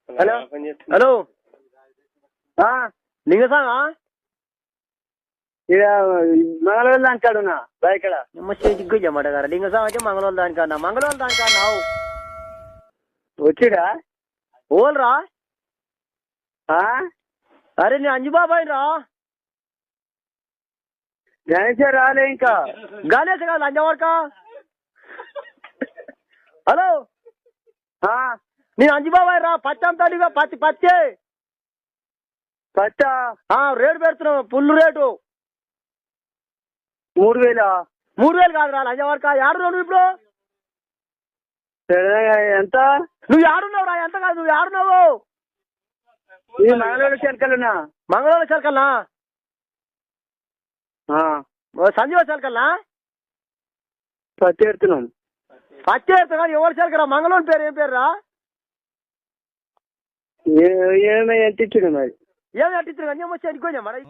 hello hello లింగసాంగా ఇక మంగళవారం దానికాడున్నా బయకడ సిగ్గు చెమ్మట గారు లింగసాంగ్ అయితే మంగళవారం దానికన్నా మంగళవారం దానికన్నావు వచ్చిడా ఓల్రా అరే నేను అంజుబాబాయ్ రా గణేష్ రాలే ఇంకా గణేష్ కాదు లంజవాడక హలో నేను అంజుబాబాయ్ రా పచ్చం తల్లిగా పచ్చే పచ్చ రేటు పెడుతున్నావు ఫుల్ రేటు 3000 3000 కాదురా లంజవాడక ఏడున్నావు నువ్వు ఇప్పుడు ఎంత నువ్వు ఏడున్నావు రా ఎంత కాదు నువ్వు ఏడున్నావు ఈ మంగళవారం చెలకలున్నా మంగళవారం చెలకల్నా సంజీవ చెలకల్నా పత్తి ఎడుతున్నాం పత్తి ఎడుతున్నా ఎవరు చెలకరా మంగళవారం పేరు ఏం పేరు రా ఏమై ఎంత ఇచ్చిండు మరి ఏమి అట్టించు కానీ వచ్చి అడిగోజా మరి